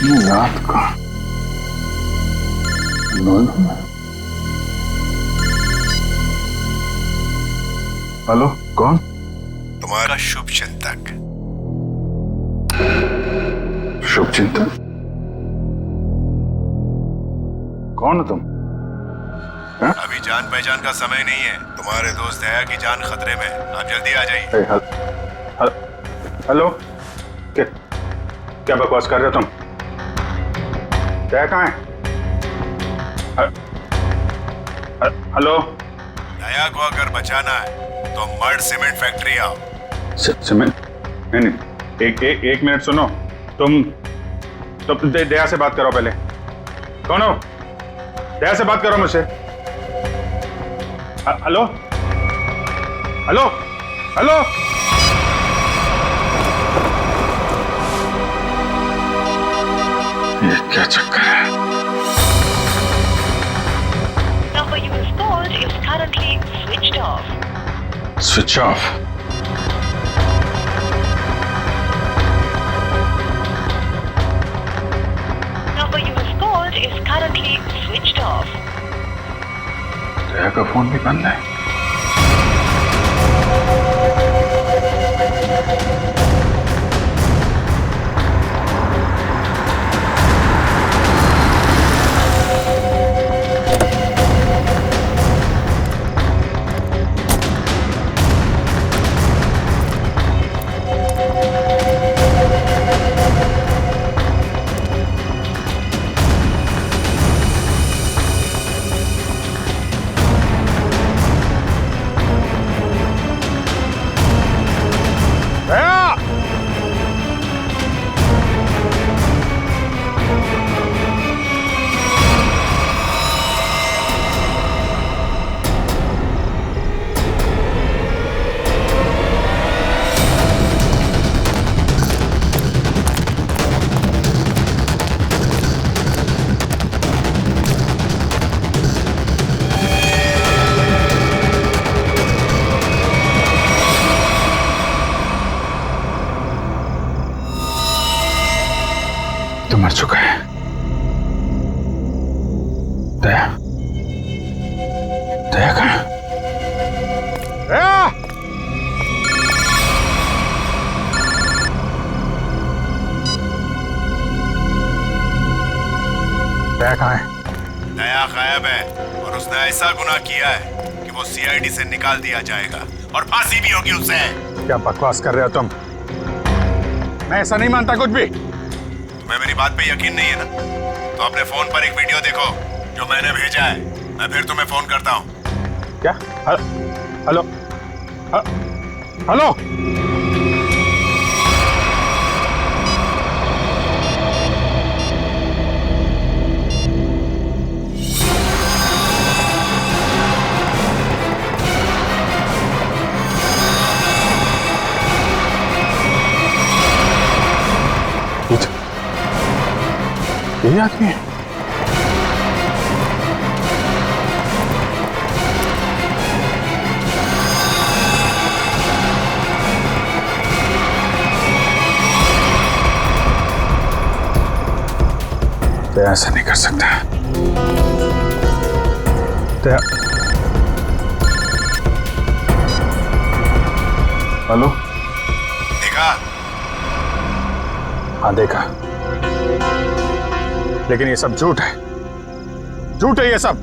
ये रात को दोनों में। हेलो, कौन? तुम्हारा शुभ चिंतक। शुभ चिंतक? कौन हो तुम? अभी जान पहचान का समय नहीं है। तुम्हारे दोस्त दया की जान खतरे में। आप जल्दी आ जाइए। हेलो, क्या बकवास कर रहे हो तुम? दया कहाँ है? हेलो, दया को अगर बचाना है तो मर्ड सीमेंट फैक्ट्री आओ। सीमेंट? नहीं, एक मिनट सुनो। तुम दया से बात करो पहले। कौन हो? दया से बात करो मुझसे। Hello hello hello. ये क्या चक्कर है? Number you have called is currently switched off. Switch off? Number you have called is currently switched off. दया का फोन भी बंद है। तो मर चुका है। दया, दया कहाँ? दया! दया कहाँ है? दया गायब है और उसने ऐसा गुनाह किया है कि वो सीआईडी से निकाल दिया जाएगा और फांसी भी होगी उसे। क्या बकवास कर रहे हो तुम? मैं ऐसा नहीं मानता कुछ भी। तुम्हें मेरी बात पे यकीन नहीं है ना? तो अपने फोन पर एक वीडियो देखो जो मैंने भेजा है। मैं फिर तुम्हें फोन करता हूँ। क्या? Hello hello. यही आदमी है? तो ऐसा नहीं कर सकता। तो हेलो, देखा? हाँ देखा, लेकिन ये सब झूठ है। झूठ है ये सब।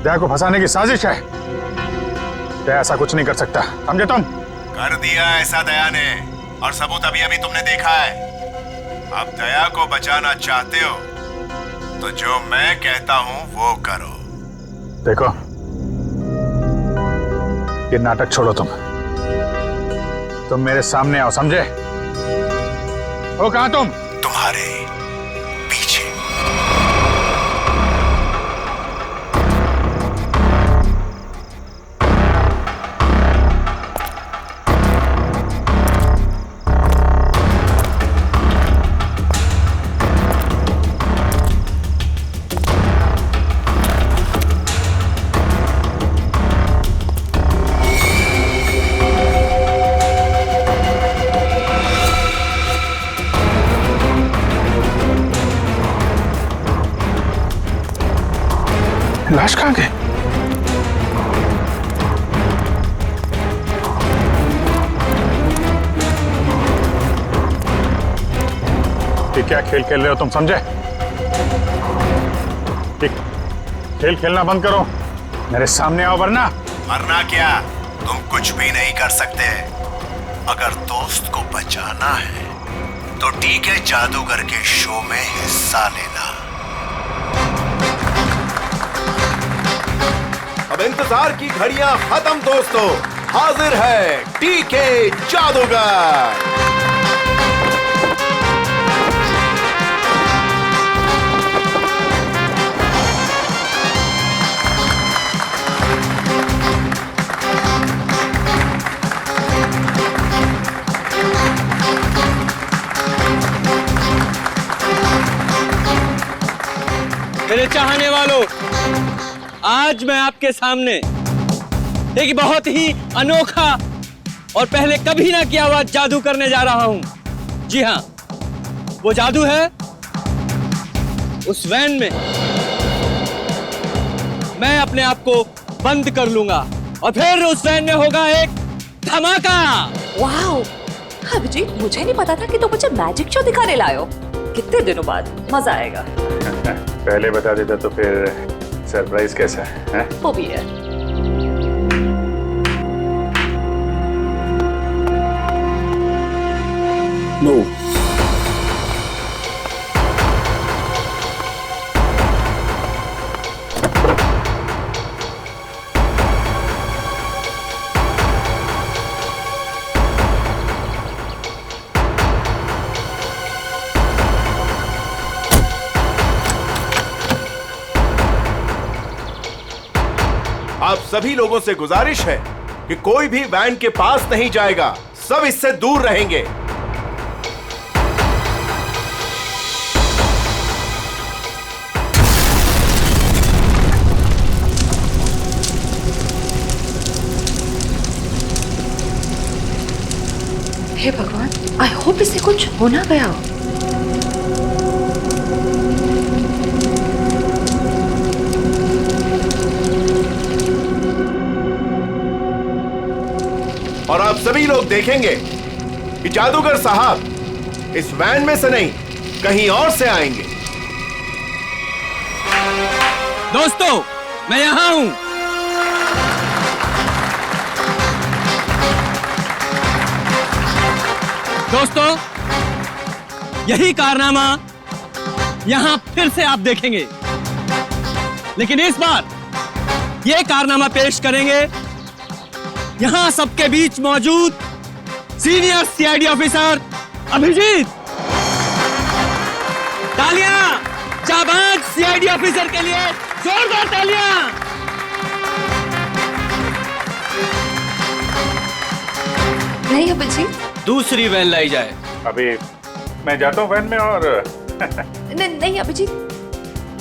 दया को फंसाने की साजिश है। दया ऐसा कुछ नहीं कर सकता, समझे तुम? कर दिया ऐसा दया ने, और सबूत अभी अभी तुमने देखा है। अब दया को बचाना चाहते हो तो जो मैं कहता हूं वो करो। देखो, ये नाटक छोड़ो। तुम मेरे सामने आओ, समझे? हो कहां तुम? तुम्हारे पीछे। लाश कहाँ गई? ये क्या खेल खेल रहे हो तुम, समझे? खेल खेलना बंद करो, मेरे सामने आओ, वरना मरना क्या, तुम कुछ भी नहीं कर सकते। अगर दोस्त को बचाना है तो ठीक है, जादूगर के शो में हिस्सा लेना। अब इंतजार की घड़ियां खत्म दोस्तों, हाजिर है टीके जादूगर। मेरे चाहने वालों, आज मैं आपके सामने एक बहुत ही अनोखा और पहले कभी ना किया हुआ जादू करने जा रहा हूं। जी हां, वो जादू है उस वैन में मैं अपने आप को बंद कर लूंगा और फिर उस वैन में होगा एक धमाका। वाओ, अभिजीत, मुझे नहीं पता था कि तुम मुझे मैजिक शो दिखाने लाए हो। कितने दिनों बाद, मजा आएगा। पहले बता देता तो फिर सरप्राइज कैसा है? वो भी है। नो। आप सभी लोगों से गुजारिश है कि कोई भी वैन के पास नहीं जाएगा, सब इससे दूर रहेंगे। हे भगवान, आई होप इसे कुछ हो ना गया हो। और आप सभी लोग देखेंगे कि जादूगर साहब इस वैन में से नहीं, कहीं और से आएंगे। दोस्तों, मैं यहां हूं। दोस्तों, यही कारनामा यहां फिर से आप देखेंगे, लेकिन इस बार यह कारनामा पेश करेंगे यहां सबके बीच मौजूद सीनियर सीआईडी ऑफिसर अभिजीत। तालियां जाबाज सीआईडी ऑफिसर के लिए, जोरदार तालियां। नहीं अभिजीत, दूसरी वैन लाई जाए। अभी मैं जाता हूँ वैन में और नहीं अभिजीत,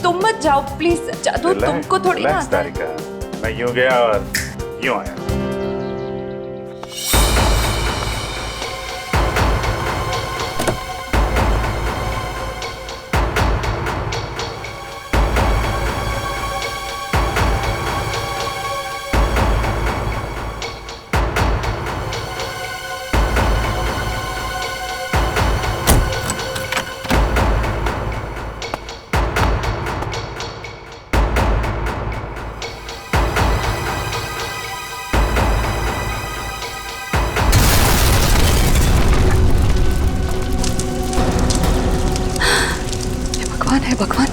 तुम मत जाओ प्लीज। जादू तुमको थोड़ी ना आता है। तारिका, मैं यूं गया और यूं आया। है भगवान।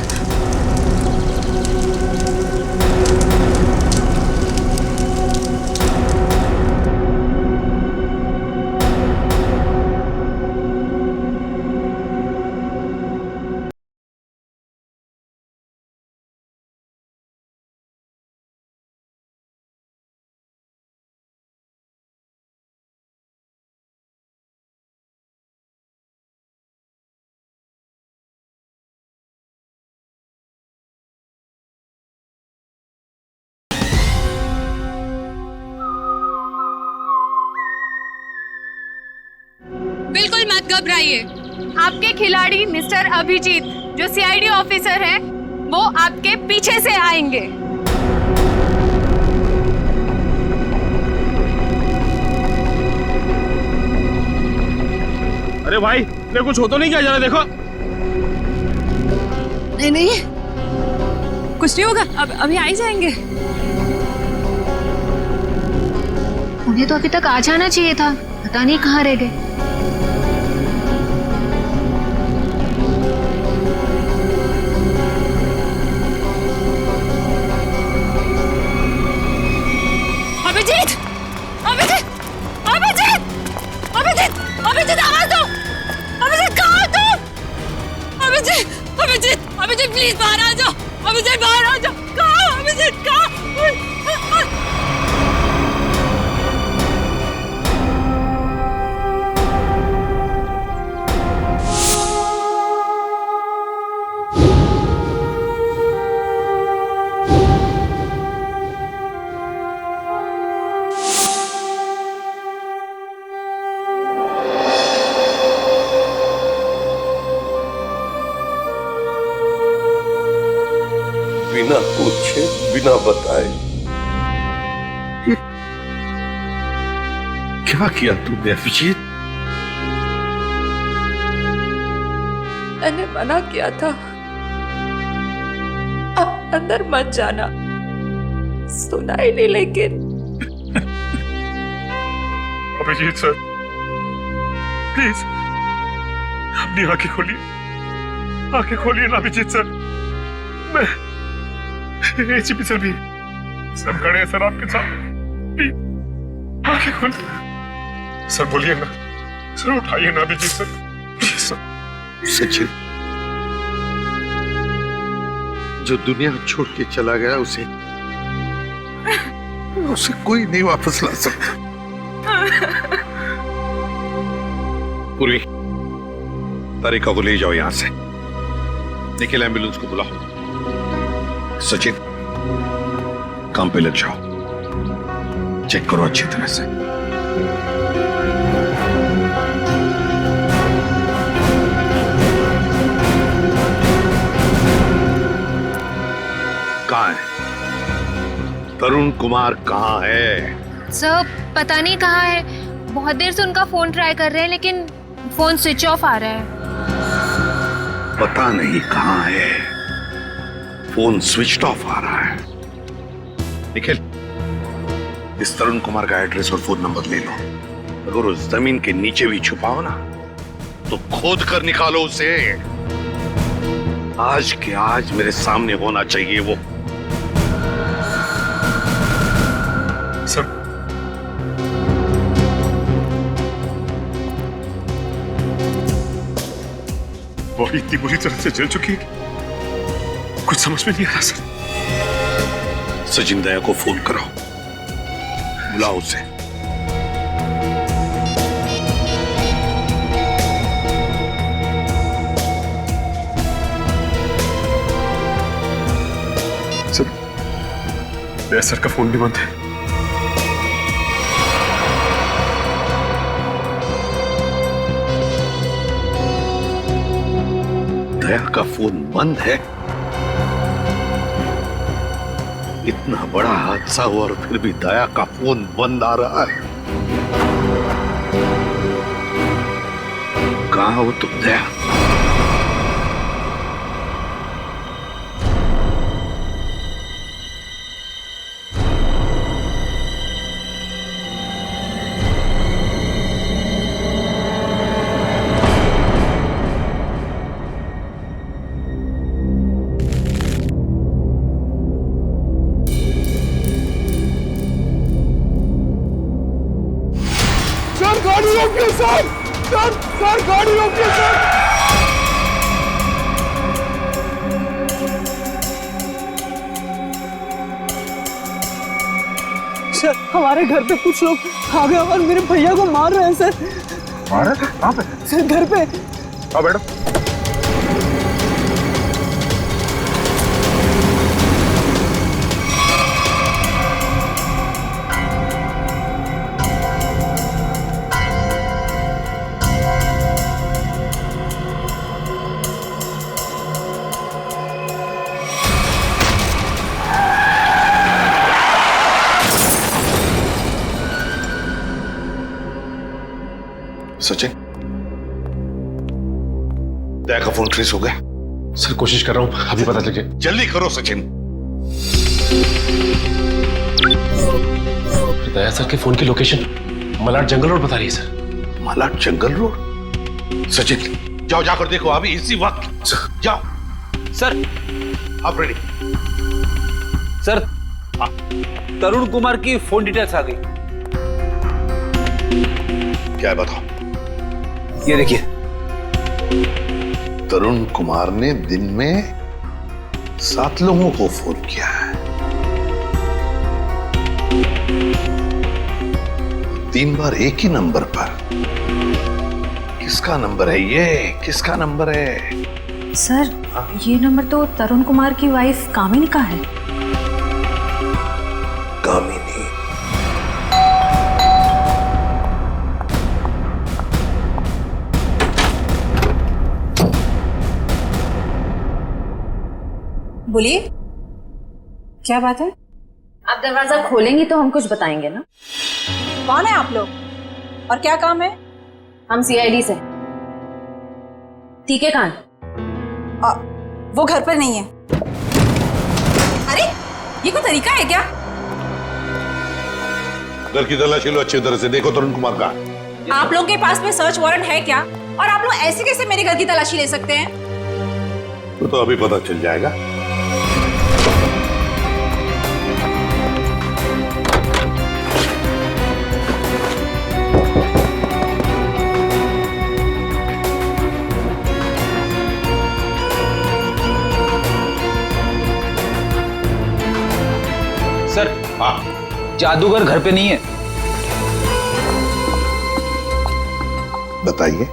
बिल्कुल मत घबराइए। आपके खिलाड़ी मिस्टर अभिजीत जो सीआईडी ऑफिसर हैं, वो आपके पीछे से आएंगे। अरे भाई तेरे कुछ हो तो नहीं क्या, जरा देखो। नहीं नहीं, कुछ नहीं होगा, अब अभी आ ही जाएंगे। उन्हें तो अभी तक आ जाना चाहिए था, पता नहीं कहाँ रह गए। अभिजीत, अभिजीत, अभिजीत, अभिजीत, अभिजीत, आवाज दो। अभिजीत कहाँ हो तुम? अभिजीत, अभिजीत, अभिजीत प्लीज बाहर आ जाओ। अभिजीत बाहर आ जाओ। कहाँ हो अभिजीत, कहाँ? बिना पूछे बिना बताए क्या किया तूने अभिजीत? मैंने मना किया था, आप अंदर मत जाना, सुना ही नहीं। लेकिन अभिजीत सर प्लीज अपनी आंखें खोलिए, आंखें खोलिए ना अभिजीत सर। मैं एसीपी सर भी सब खड़े हैं सर आपके साथ, प्लीज आंखें खोलिए सर। बोलिए ना सर, उठाइए ना Abhijit sir, please sir. Sachin जो दुनिया छोड़ के चला गया उसे कोई नहीं वापस ला सकता। पूर्वी तारिका को ले जाओ यहां से, निखिल एम्बुलेंस को बुलाओ। सचिन काम पे लग जाओ, चेक करो अच्छी तरह से। कहाँ है तरुण कुमार? कहाँ है सर? पता नहीं कहाँ है, बहुत देर से उनका फोन ट्राई कर रहे हैं लेकिन फोन स्विच ऑफ आ रहा है। पता नहीं कहाँ है, फोन स्विच ऑफ आ रहा है। निखिल इस तरुण कुमार का एड्रेस और फोन नंबर ले लो। अगर उस जमीन के नीचे भी छुपाओ ना तो खोद कर निकालो उसे। आज के आज मेरे सामने होना चाहिए वो। सर वो इतनी बुरी तरह से जल चुकी है कि कुछ समझ में नहीं आ रहा सर। सचिन दया को फोन करो, बुलाओ उसे। सर दया सर का फोन भी बंद है। दया का फोन बंद है? इतना बड़ा हादसा हुआ और फिर भी दया का फोन बंद आ रहा है। कहाँ हो तुम दया? गाड़ी रोकिए सर, सर गाड़ी रोकिए सर। सर हमारे घर पे कुछ लोग आ गए और मेरे भैया को मार रहे हैं सर। मार रहे? कहाँ पे? सर घर पे। आओ बैठो। सचिन दया का फोन ट्रेस हो गया? सर कोशिश कर रहा हूँ, अभी पता चल गया। जल्दी करो सचिन। दया सर के फोन की लोकेशन मलाड जंगल रोड बता रही है सर। मलाड जंगल रोड? सचिन जाओ, जाकर देखो अभी इसी वक्त। जाओ सर। आप रेडी? सर तरुण कुमार की फोन डिटेल्स आ गई। क्या है बताओ। ये देखिए। तरुण कुमार ने दिन में 7 लोगों को फोन किया है। 3 बार एक ही नंबर पर। किसका नंबर है ये? किसका नंबर है? सर ये नंबर तो तरुण कुमार की वाइफ कामिनी का है। कामिनी? बोलिए, क्या बात है? आप दरवाजा खोलेंगी तो हम कुछ बताएंगे ना। कौन है आप लोग और क्या काम है? हम सीआईडी से। ठीक है कान? वो घर पर नहीं है। अरे ये कोई तरीका है क्या? घर की तलाशी लो अच्छी तरह से, देखो तरुण कुमार का। आप लोगों के पास में सर्च वारंट है क्या? और आप लोग ऐसे कैसे मेरे घर की तलाशी ले सकते हैं? तो अभी पता चल जाएगा। सर हाँ जादूगर घर पे नहीं है। बताइए,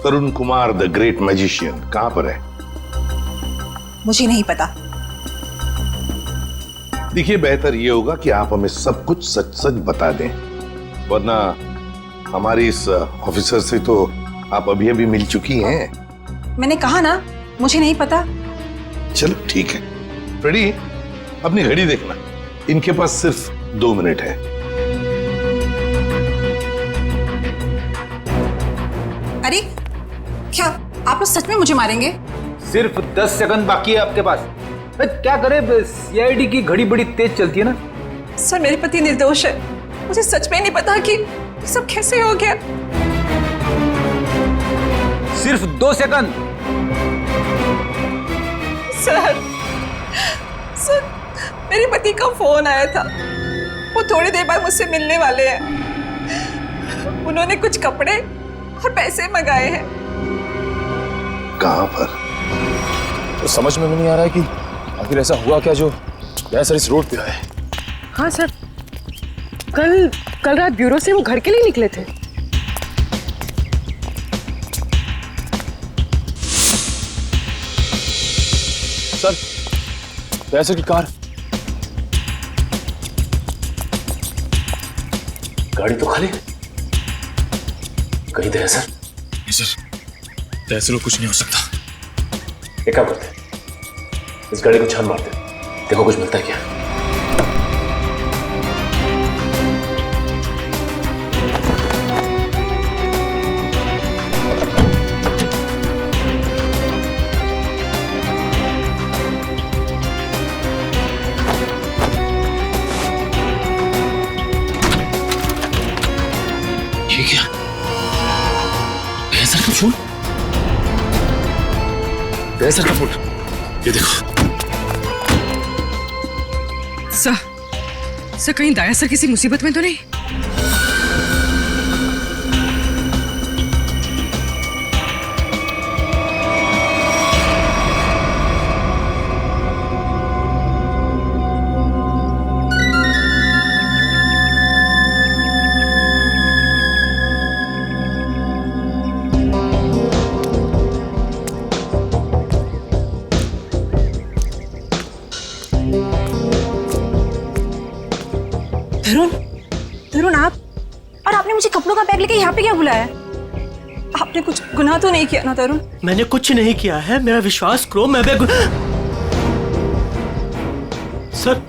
तरुण कुमार द ग्रेट मैजिशियन कहां पर है? मुझे नहीं पता। देखिए, बेहतर ये होगा कि आप हमें सब कुछ सच सच बता दें, वरना हमारी इस ऑफिसर से तो आप अभी अभी मिल चुकी हैं। मैंने कहा ना, मुझे नहीं पता। चलो ठीक है। फ्रेडी, अपनी घड़ी देखना, इनके पास सिर्फ 2 मिनट है। अरे क्या आप लोग सच में मुझे मारेंगे? सिर्फ 10 सेकंड बाकी है आपके पास। क्या करे, सीआईडी की घड़ी बड़ी तेज चलती है ना। सर मेरे पति निर्दोष है, मुझे सच में नहीं पता कि ये सब कैसे हो गया। सिर्फ 2 सेकंड। सर मेरे पति का फोन आया था, वो थोड़ी देर बाद मुझसे मिलने वाले हैं। उन्होंने कुछ कपड़े और पैसे मंगाए हैं। कहां पर? तो समझ में नहीं आ रहा है कि आखिर ऐसा हुआ क्या जो दया सर इस रोड पे आए। हाँ सर, कल रात ब्यूरो से वो घर के लिए निकले थे। सर दया सर की कार, गाड़ी तो खाली। कहीं दया सर? नहीं सर, दया सर को कुछ नहीं हो सकता। एक काम करते, इस गाड़ी को छान मारते, देखो कुछ मिलता है क्या। ये क्या? दया सर का फोन, दया सर का फोन, ये देखो। सर कहीं दया सर किसी मुसीबत में तो नहीं? तरुण आप, और आपने मुझे कपड़ों का बैग लेके यहाँ पे क्या बुलाया? आपने कुछ गुनाह तो नहीं किया ना तरुण? मैंने कुछ नहीं किया है, मेरा विश्वास करो। मैं सर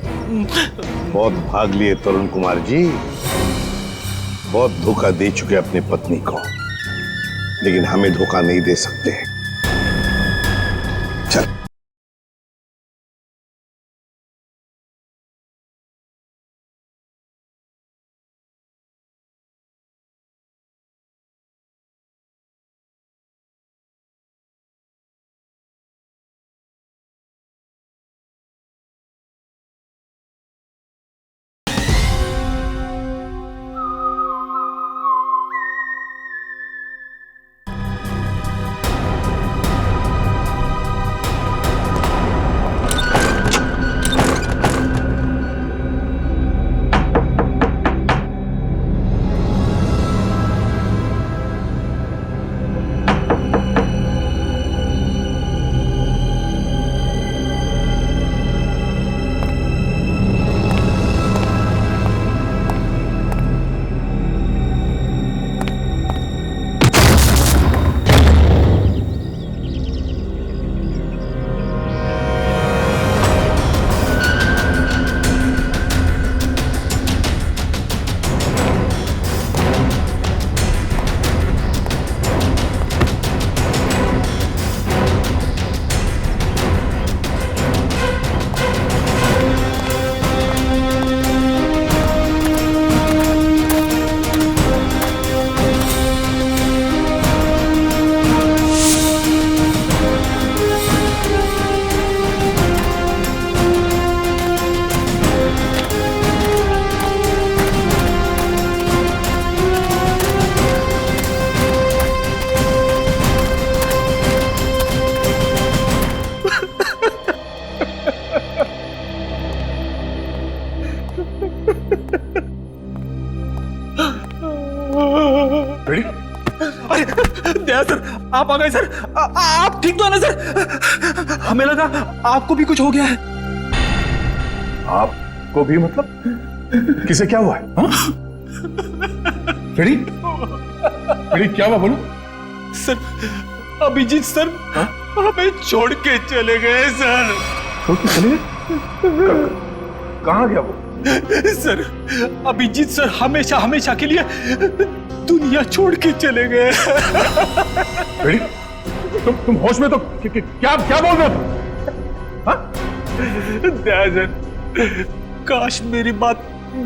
बहुत भाग लिए तरुण कुमार जी, बहुत धोखा दे चुके अपनी पत्नी को, लेकिन हमें धोखा नहीं दे सकते। आप आ गए सर। आप ठीक तो है ना सर? हमें लगा आपको भी कुछ हो गया है। आपको भी मतलब? किसे क्या हुआ है? फ्रेडी, फ्रेडी क्या हुआ बोलो? सर, अभिजीत सर हमें छोड़ के चले गए सर। छोड़ के चले गए? कहाँ गया वो? सर, अभिजीत सर हमेशा हमेशा के लिए दुनिया छोड़ के चले गए। फ्रेडी, तुम होश में तो क्या बोल रहे हो? दयाजन, काश मेरी बात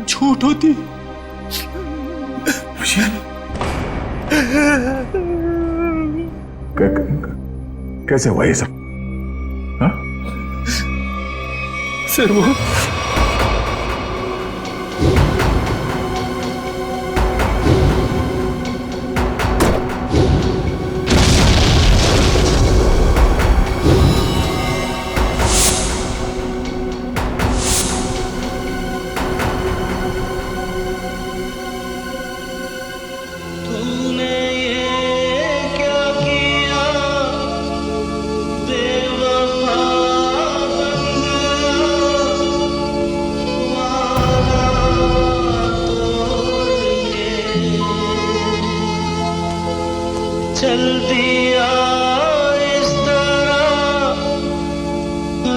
झूठ होती। कैसे हुआ ये सब? हाँ? सर वो चल दिया इस तरह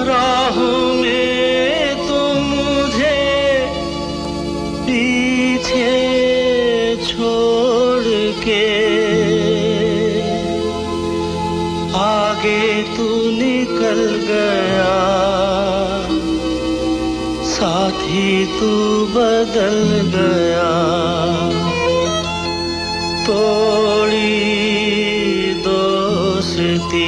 राहों में तो मुझे पीछे छोड़ के, आगे तू निकल गया, साथ ही तू बदल गया, तोड़ी दोस्ती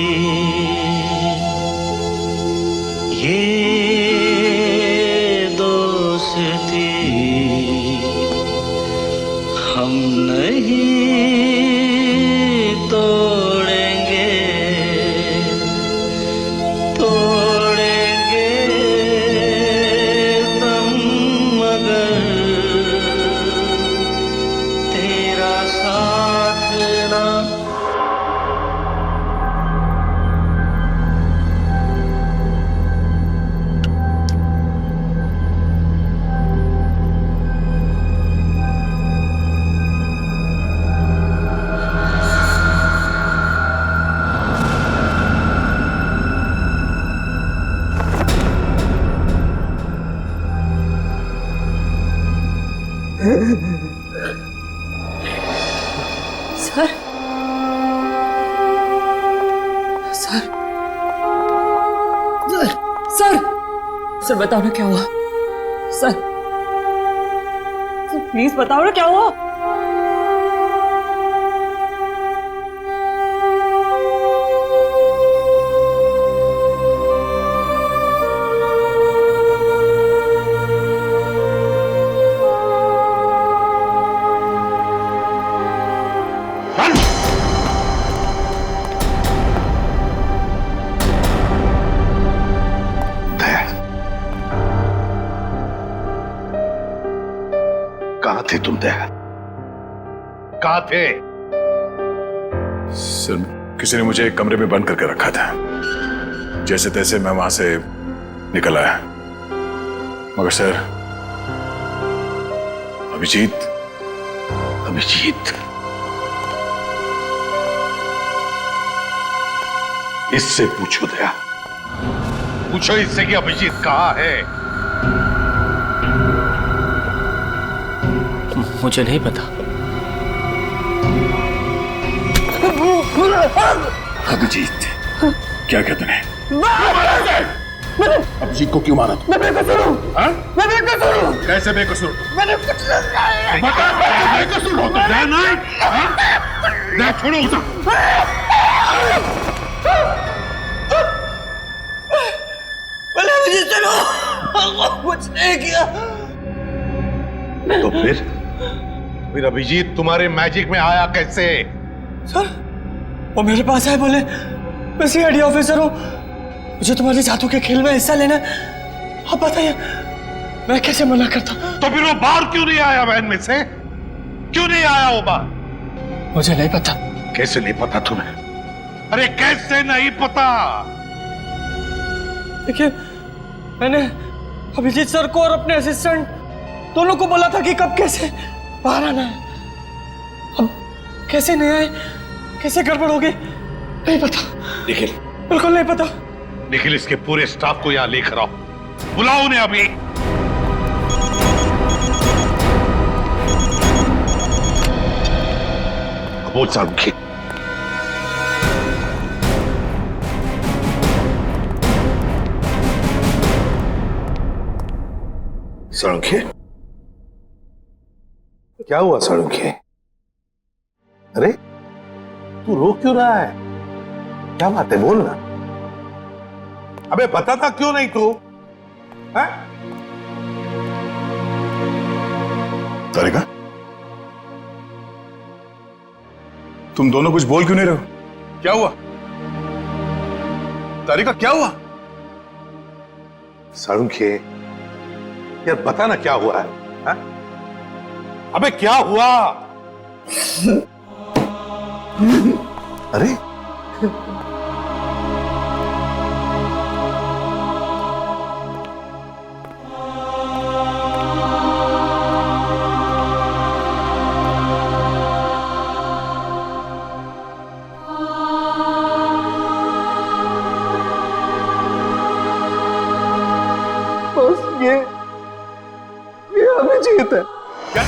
ये दोस्ती हम नहीं तोड़ेंगे, तोड़ेंगे तुम मगर तेरा साथ ना। Sir, sir, sir, sir, sir बताओ ना क्या हुआ? सर, सर प्लीज बताओ ना क्या हुआ? कहां थे तुम दया? कहां थे? सर, किसी ने मुझे एक कमरे में बंद करके रखा था। जैसे तैसे मैं वहां से निकल आया, मगर सर अभिजीत इससे पूछो दया, पूछो इससे कि अभिजीत कहां है? मुझे नहीं पता। अभिजीत, क्या कहते हैं? अभिजीत को क्यों मारा? मैं बेकसूर हूँ। मैं बेकसूर हूँ। कैसे बेकसूर? मैंने कुछ नहीं। बेकसूर हो तो दया नहीं? दया छोड़ो उसे। मुझे चलो, कुछ नहीं किया। तो फिर अभिजीत तुम्हारे मैजिक में आया कैसे? सर, वो मेरे पास आए, बोले मैं सीआईडी ऑफिसर हूँ, मुझे तुम्हारे जादू के खेल में हिस्सा लेना है। आप बताइए मैं कैसे मना करता? तो फिर वो बाहर क्यों नहीं आया? वैन में से क्यों नहीं आया वो बाहर? मुझे नहीं पता। कैसे नहीं पता तुम्हें? अरे कैसे नहीं पता? देखिए, मैंने अभिजीत सर को और अपने असिस्टेंट दोनों को बोला था कि कब कैसे बाहर आना है। अब कैसे नहीं आए, कैसे गड़बड़ हो गई, नहीं पता। निखिल, बिल्कुल नहीं पता। निखिल, इसके पूरे स्टाफ को यहां लेकर आओ, बुलाओ उन्हें अभी। बोल सारुखी। सारुखी, क्या हुआ सारुखी? अरे तू रो क्यों रहा है? क्या बात है, बोल ना। अबे बताता क्यों नहीं तू? तारिका, तुम दोनों कुछ बोल क्यों नहीं रहे हो? क्या हुआ? तारिका, क्या हुआ? सारुखी, यार बता ना क्या हुआ है, हा? अबे क्या हुआ? अरे ये अभिजीत है। क्या?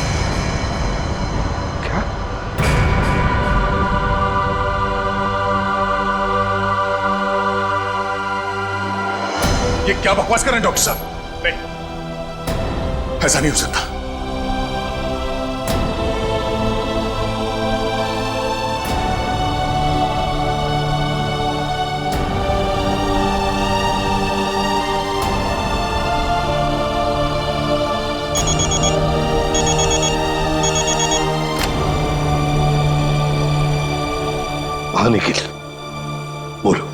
क्या? ये क्या बकवास कर रहे हैं डॉक्टर साहब? नहीं, ऐसा नहीं हो सकता। हाँ निखिल, बोलो।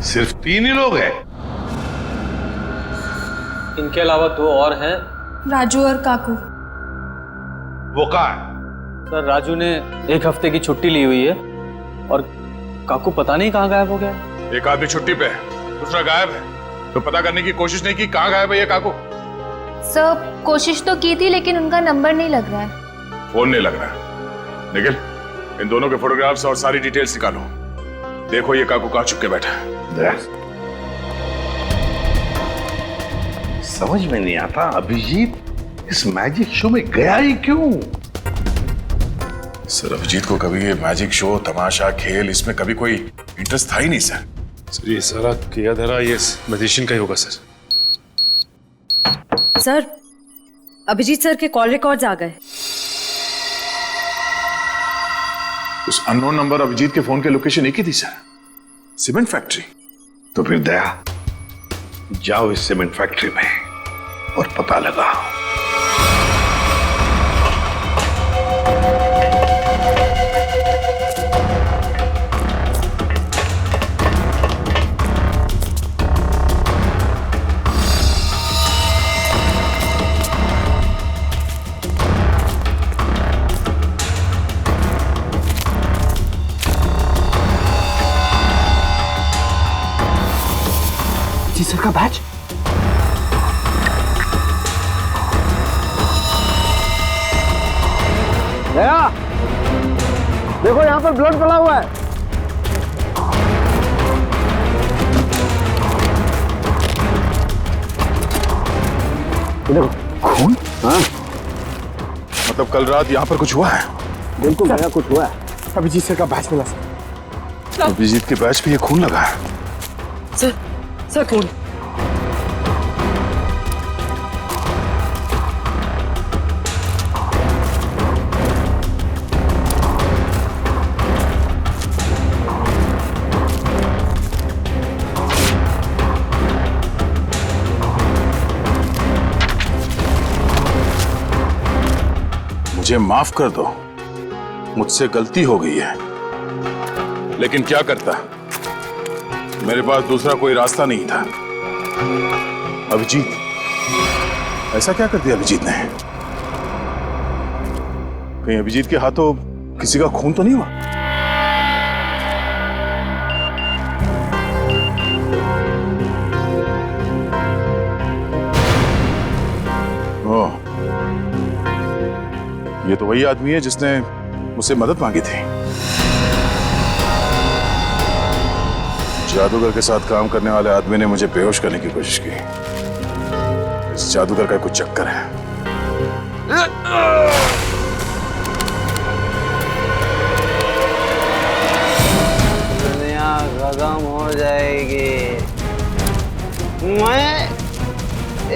सिर्फ 3 ही लोग हैं? इनके अलावा 2 और हैं। राजू और काकू। वो कहाँ है? सर, राजू ने 1 हफ्ते की छुट्टी ली हुई है और काकू पता नहीं कहाँ गायब हो गया। एक आदमी छुट्टी पे है, दूसरा गायब है, तो पता करने की कोशिश नहीं की कहाँ गायब है ये काकू? सर, कोशिश तो की थी लेकिन उनका नंबर नहीं लग रहा है। फोन नहीं लग रहा है। निखिल, इन दोनों के फोटोग्राफ्स और सारी डिटेल्स निकालो। देखो ये काकू कहाँ छुप के बैठा है। समझ में नहीं आता अभिजीत इस मैजिक शो में गया ही क्यों? सर, अभिजीत को कभी ये मैजिक शो, तमाशा, खेल, इसमें कभी कोई इंटरेस्ट था ही नहीं सर। सर, ये सारा किया धरा ये मैजिशियन का ही होगा सर। सर, अभिजीत सर के कॉल रिकॉर्ड्स आ गए। उस अननोन नंबर अभिजीत के फोन के लोकेशन एक ही थी सर, सीमेंट फैक्ट्री। तो फिर दया, जाओ इस सीमेंट फैक्ट्री में और पता लगाओ। जी सर का बैच। दया, देखो यहाँ पर ब्लड पड़ा हुआ है। देखो खून। हाँ, मतलब कल रात यहाँ पर कुछ हुआ है? बिल्कुल दया, कुछ हुआ है। अभिजीत सर का बैच मिला सर। अभिजीत के बैच पे ये खून लगा है। सर खून। मुझे माफ कर दो, मुझसे गलती हो गई है, लेकिन क्या करता, मेरे पास दूसरा कोई रास्ता नहीं था। अभिजीत, ऐसा क्या कर दिया अभिजीत ने? कहीं अभिजीत के हाथों किसी का खून तो नहीं हुआ? ओह, ये तो वही आदमी है जिसने मुझसे मदद मांगी थी। जादूगर के साथ काम करने वाले आदमी ने मुझे बेहोश करने की कोशिश की। इस जादूगर का कुछ चक्कर है। दुनिया खत्म हो जाएगी। मैं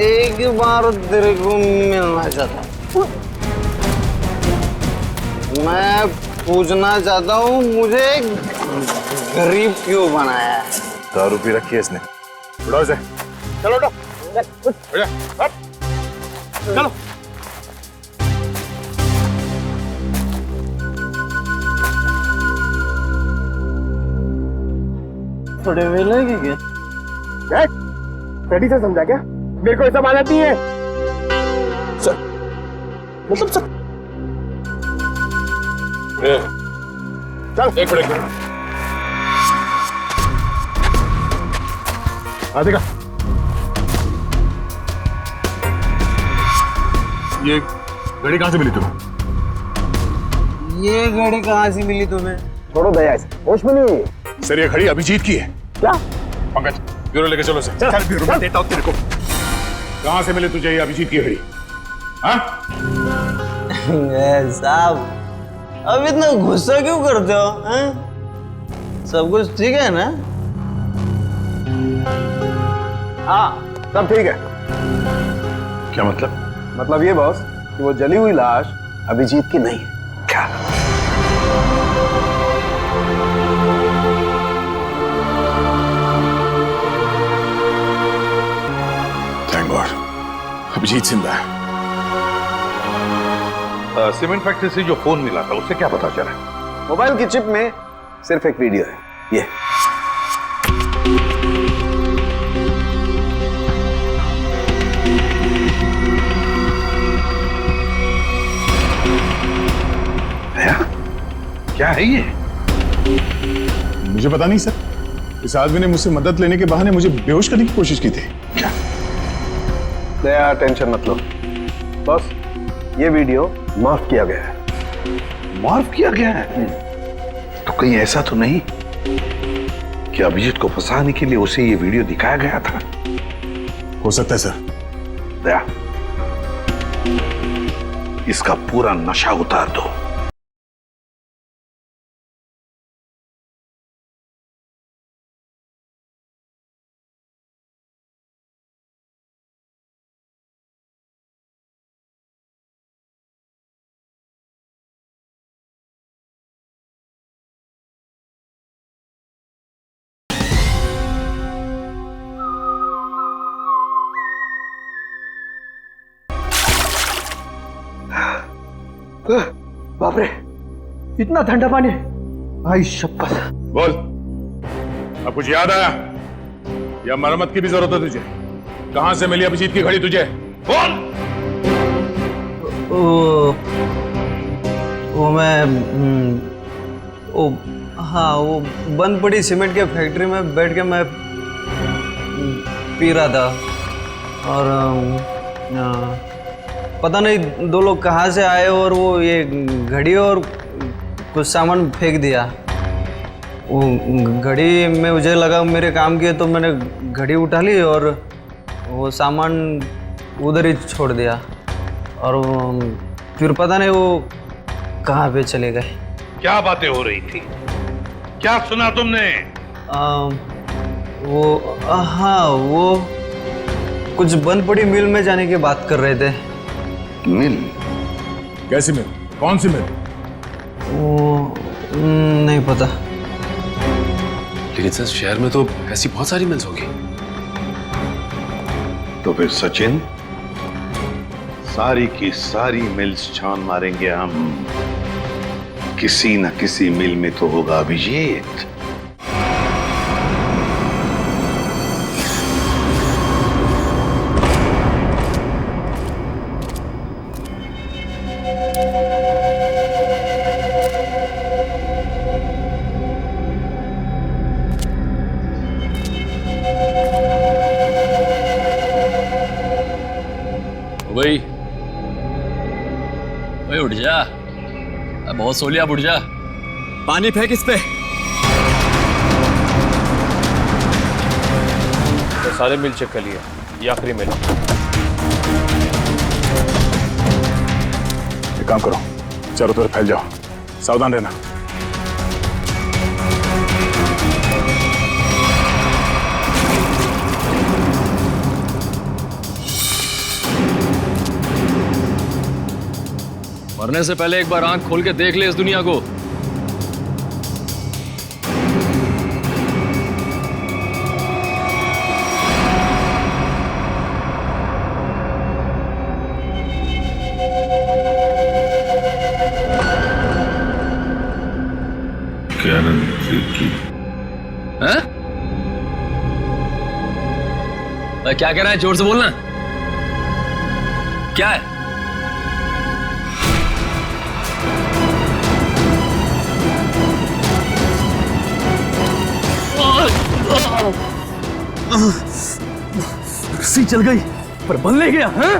एक बार तेरे को मिलना चाहता हूँ। मैं पूछना चाहता हूँ, मुझे गरीब क्यों बनाया है? दारू पी रखी है इसने। उठाओ इसे। चलो उठो। चलो। थोड़े वेले की क्या? रेडी से समझा क्या? मेरे को ऐसा मानती है सर, मतलब सर। चल एक मिनट आ देखा, ये घड़ी कहां से मिली तुम्हें? ये घड़ी कहाँ से मिली तुम्हें? छोड़ो दया से, होश में नहीं। सर ये घड़ी अभिजीत की है। क्या? पंकज ब्यूरो लेके चलो सर। चल ब्यूरो में देता हूँ तेरे को। कहां से मिली तुझे ये अभिजीत की घड़ी? हाँ? साहब, अब इतना गुस्सा क्यों करते हो? हैं? सब कुछ ठीक है ना? हाँ सब ठीक है। क्या मतलब? मतलब ये बॉस कि वो जली हुई लाश अभिजीत की नहीं है। क्या? थैंक गॉड, अभिजीत जिंदा है। सीमेंट फैक्ट्री से जो फोन मिला था उससे क्या पता चला? मोबाइल की चिप में सिर्फ एक वीडियो है, ये। क्या है ये? मुझे पता नहीं सर, इस आदमी ने मुझसे मदद लेने के बहाने मुझे बेहोश करने की कोशिश की थी। क्या? दया टेंशन मत लो बॉस, ये वीडियो माफ किया गया है। माफ किया गया है? तो कहीं ऐसा तो नहीं कि अभिजीत को फंसाने के लिए उसे ये वीडियो दिखाया गया था? हो सकता है सर। दया, इसका पूरा नशा उतार दो। बाप रे, इतना ठंडा पानी। आई शपथ। बोल, अब कुछ याद आया या मरम्मत की भी जरूरत है तुझे? कहां से मिली अभिजीत की घड़ी तुझे? बोल। वो मैं हाँ, वो बंद पड़ी सीमेंट के फैक्ट्री में बैठ के मैं पी रहा था और पता नहीं दो लोग कहाँ से आए और वो ये घड़ी और कुछ सामान फेंक दिया। वो घड़ी में मुझे लगा मेरे काम की है तो मैंने घड़ी उठा ली और वो सामान उधर ही छोड़ दिया और फिर पता नहीं वो कहाँ पे चले गए। क्या बातें हो रही थी? क्या सुना तुमने? हाँ, वो कुछ बंद पड़ी मिल में जाने की बात कर रहे थे। मिल? कैसी मिल? कौन सी मिल? वो नहीं पता। लेकिन सर शहर में तो ऐसी बहुत सारी मिल्स होगी। तो फिर सचिन, सारी की सारी मिल्स छान मारेंगे हम। किसी न किसी मिल में तो होगा अभिजीत। ओए उठ जा, बहुत सो लिया, उठ जा। पानी फेंक इस पे। तो सारे मिल चेक कर लिया, ये आखिरी मिल। एक काम करो, चारों तरफ फैल जाओ, सावधान रहना। मरने से पहले एक बार आंख खोल के देख ले इस दुनिया को। हैं? क्या कह रहा है? जोर से बोलना। क्या है? रस्सी चल गई पर बल नहीं गया। हैं?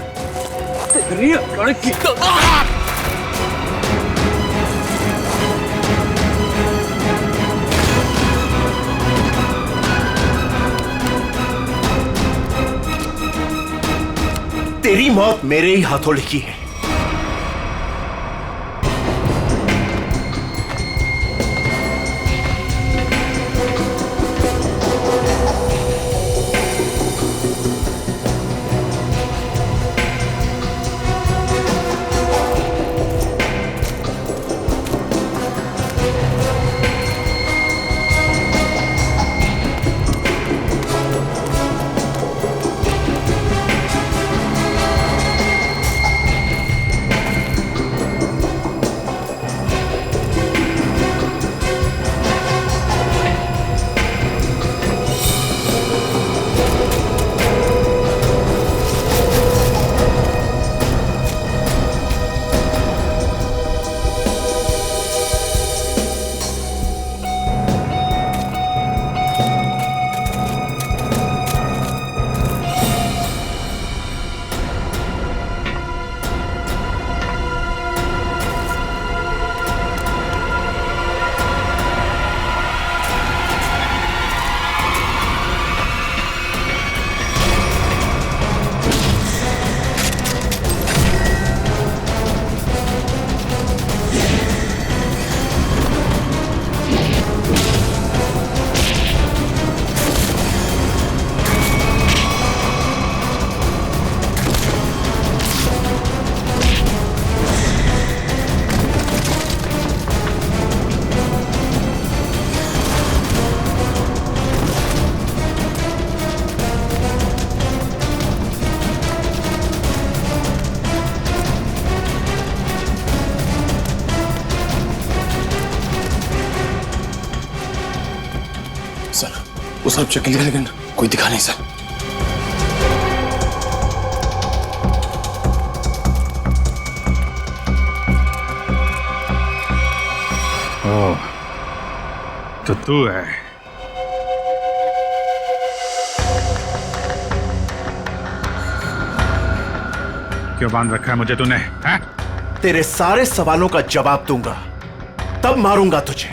तेरी मौत मेरे ही हाथों लिखी है। सर वो सब चेक लिया लेकिन कोई दिखा नहीं सर। ओह, तो तू है। क्यों बांध रखा है मुझे तूने? तेरे सारे सवालों का जवाब दूंगा, तब मारूंगा तुझे।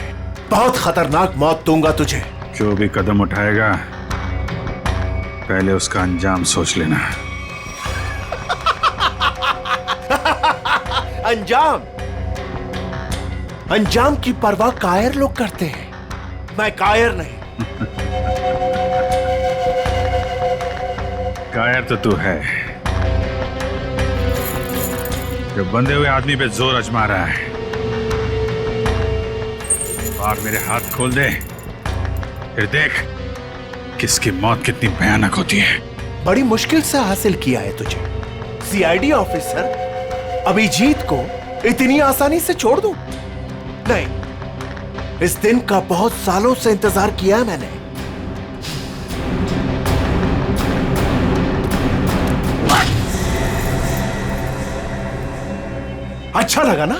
बहुत खतरनाक मौत दूंगा तुझे। जो भी कदम उठाएगा पहले उसका अंजाम सोच लेना। अंजाम? अंजाम की परवाह कायर लोग करते हैं, मैं कायर नहीं। कायर तो तू है, जो बंधे हुए आदमी पे जोर आजमा रहा है। और मेरे हाथ खोल दे, फिर देख किसकी मौत कितनी भयानक होती है। बड़ी मुश्किल से हासिल किया है तुझे। सीआईडी ऑफिसर अभिजीत को इतनी आसानी से छोड़ दूं? नहीं, इस दिन का बहुत सालों से इंतजार किया है मैंने। अच्छा लगा ना?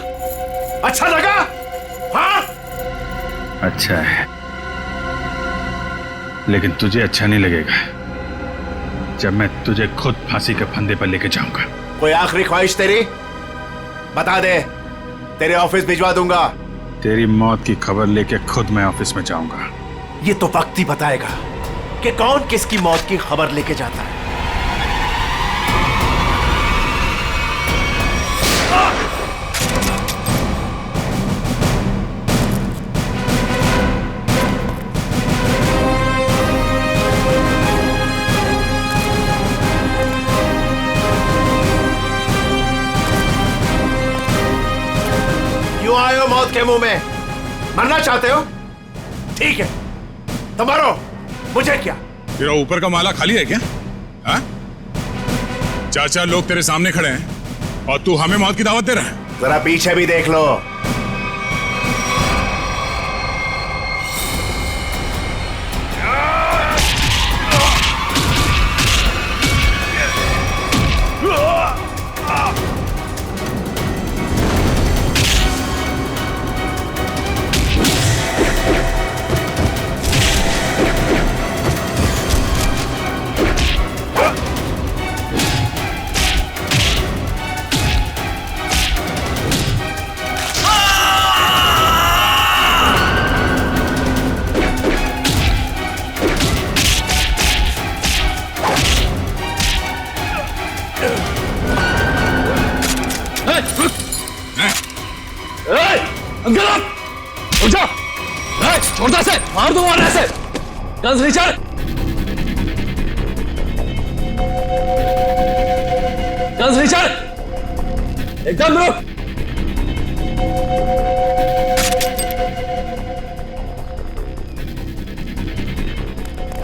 अच्छा लगा? हाँ? अच्छा है, लेकिन तुझे अच्छा नहीं लगेगा जब मैं तुझे खुद फांसी के फंदे पर लेके जाऊंगा। कोई आखिरी ख्वाहिश तेरी? बता दे, तेरे ऑफिस भिजवा दूंगा। तेरी मौत की खबर लेके खुद मैं ऑफिस में जाऊंगा। ये तो वक्त ही बताएगा कि कौन किसकी मौत की खबर लेके जाता है। क्यों आए हो मौत के मुंह में? मरना चाहते हो? ठीक है, तो मरो, मुझे क्या। तेरा ऊपर का माला खाली है क्या? हाँ? 4 लोग तेरे सामने खड़े हैं और तू हमें मौत की दावत दे रहा है। जरा पीछे भी देख लो। छोड़ता से मार दो मारने से। गन्स रिचर्ड, गन्स रिचर्ड, एकदम रुक।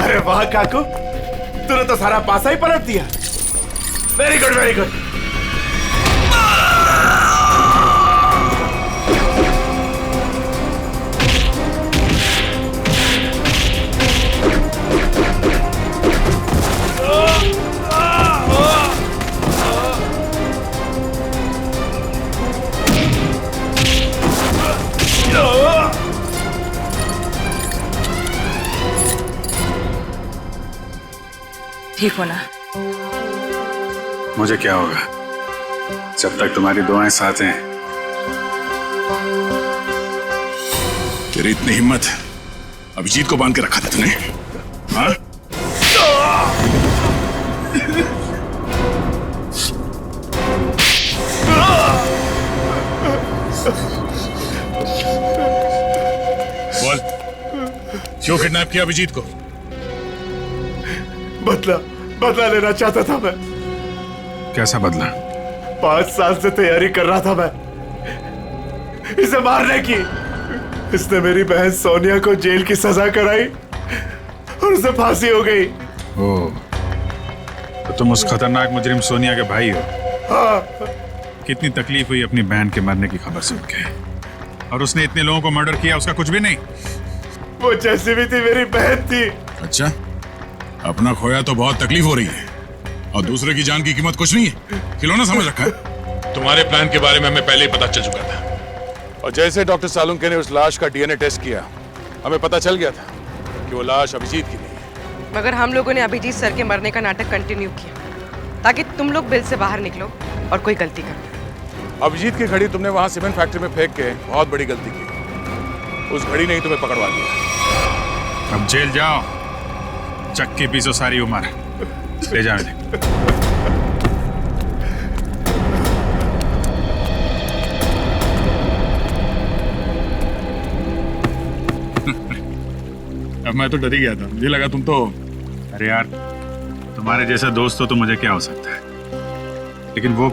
अरे वाह काकू, तूने तो सारा पासा ही पलट दिया। Very good, very good. ठीक हो ना? मुझे क्या होगा जब तक तुम्हारी दुआएं साथ हैं। तेरी इतनी हिम्मत अभिजीत को बांध के रखा था तूने? हाँ? बोल, क्यों किडनैप किया अभिजीत को? बदला लेना चाहता था मैं। कैसा बदला? 5 साल से तैयारी कर रहा था मैं इसे मारने की। इसने मेरी बहन सोनिया को जेल की सजा कराई और उसे फांसी हो गई। ओह, तो तुम उस खतरनाक मुजरिम सोनिया के भाई हो? हाँ। कितनी तकलीफ हुई अपनी बहन के मरने की खबर सुन के, और उसने इतने लोगों को मर्डर किया, उसका कुछ भी नहीं? वो जैसी भी थी मेरी बहन थी। अच्छा, अपना खोया तो बहुत तकलीफ हो रही है और दूसरे की जान की कीमत कुछ नहीं है, खिलौना समझ रखा है। तुम्हारे प्लान के बारे में हमें पहले ही पता चल चुका था, और जैसे डॉक्टर सालुंके ने उस लाश का डीएनए टेस्ट किया, हमें पता चल गया था कि वो लाश अभिजीत की नहीं है। मगर हम लोगों ने अभिजीत सर के मरने का नाटक कंटिन्यू किया ताकि तुम लोग बिल से बाहर निकलो और कोई गलती कर। अभिजीत की घड़ी तुमने वहां सीमेंट फैक्ट्री में फेंक के बहुत बड़ी गलती की। उस घड़ी ने ही तुम्हें पकड़वा दिया। अब जेल जाओ, चक्की पीसो सारी उम्र। ले जाओ इन्हें। अब मैं तो डर ही गया था, मुझे लगा तुम तो। अरे यार, तुम्हारे जैसा दोस्त हो तो मुझे क्या हो सकता है, लेकिन वो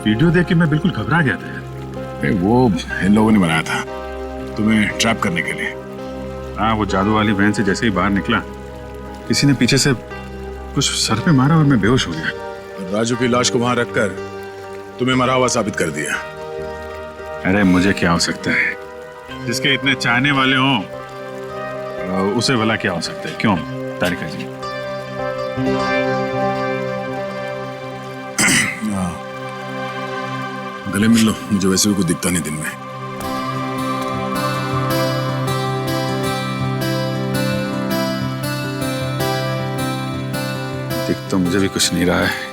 वीडियो देख के मैं बिल्कुल घबरा गया था यार। वो इन लोगों ने बनाया था तुम्हें ट्रैप करने के लिए। हाँ, वो जादू वाली वैन से जैसे ही बाहर निकला, किसी ने पीछे से कुछ सर पे मारा और मैं बेहोश हो गया। राजू की लाश को वहां रखकर तुम्हें मरा हुआ साबित कर दिया। अरे मुझे क्या हो सकता है, जिसके इतने चाहने वाले हों उसे भला क्या हो सकता है? क्यों तारिका जी? गले मिल लो, मुझे वैसे भी कुछ दिखता नहीं दिन में। दिख तो मुझे भी कुछ नहीं रहा है।